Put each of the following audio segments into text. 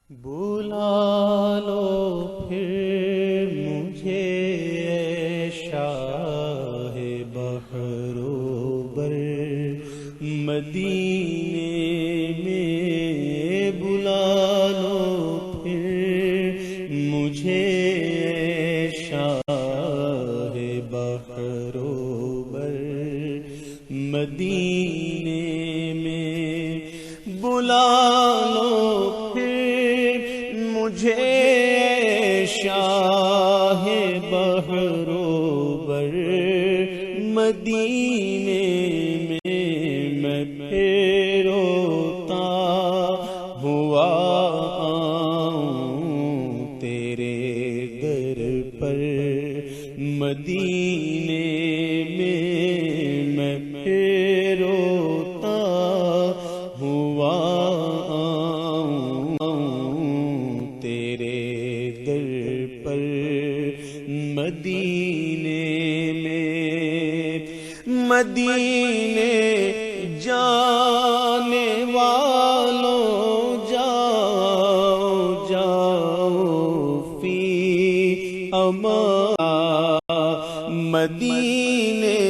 بلا لو پھر مجھے اے شاہ بحر و بر مدینے میں، بلا لو پھر مجھے اے شاہ بحر و بر مدینے میں، بلا لو مجھے شاہ بحر و بر مدینے میں پھر روتا ہوا آؤں تیرے در پر مدینے میں پھر روتا ہوا مدینے میں، مدینے جانے والوں جاؤ جاؤ فی امان، مدینے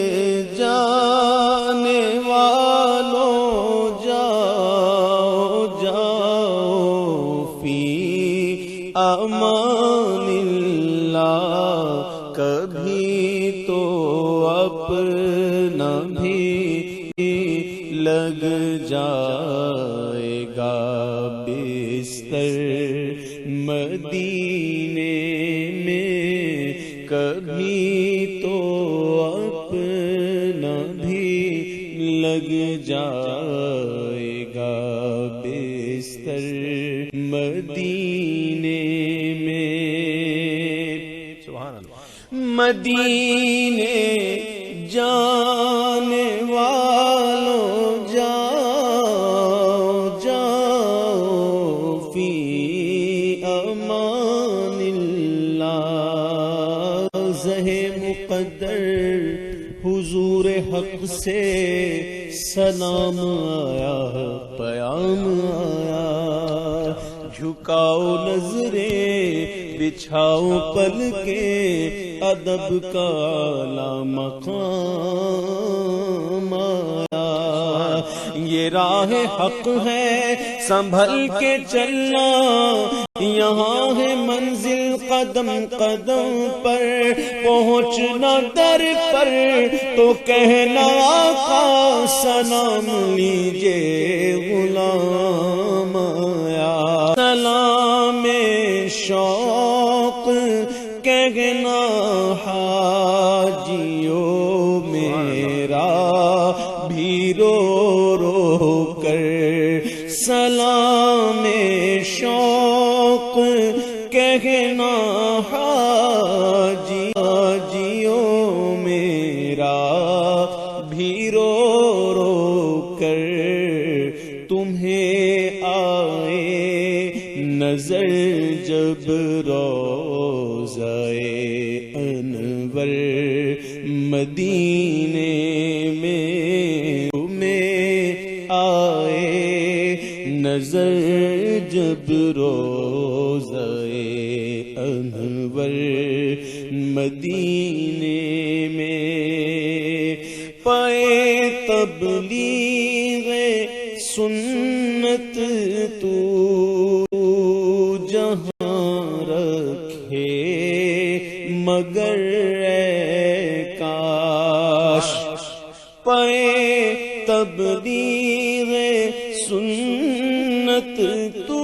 جانے والوں جاؤ جاؤ فی امان اللہ، کبھی تو اپنا بھی لگ جائے گا بستر مدینے میں، کبھی تو اپنا بھی لگ جائے گا بستر مدینے میں، مدینے جانے والوں جاؤ جاؤ فی امان اللہ، زہ مقدر حضور حق سے سلام آیا، پیام آیا، جھکاؤ نظریں بچھاؤ پل کے، ادب کا اعلیٰ مقام آیا، یہ راہ حق ہے سنبھل کے چلنا، یہاں ہے منزل قدم قدم پر، پہنچنا در پر تو کہنا آقا سلام لیجے غلام آیا، سلام شوق کہنا حاجیو میرا بھی رو رو کر، سلام شوق کہنا حاجیو میرا بھی رو رو کر، تمہیں آئے نظر جب روضہ انور مدینے میں، تمہیں آئے نظر جب روضہ انور مدینے میں، پائے تبلیغ سنت تو جہاں رکھے مگر اے کاش، پائے تبلیغ سنت تو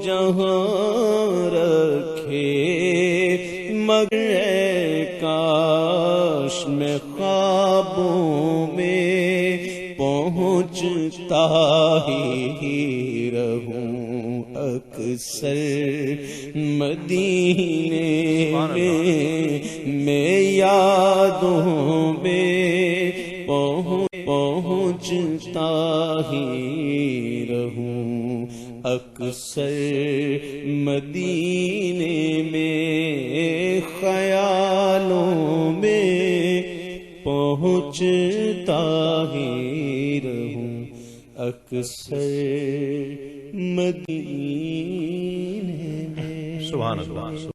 جہاں رکھے مگر اے کاش، میں خوابوں میں پہنچتا ہی رہوں اکثر مدینے میں، یادوں میں پہنچتا ہی رہوں اکثر مدینے میں، خیالوں میں پہنچتا ہی رہوں اکثر مدینے میں. سبحان اللہ.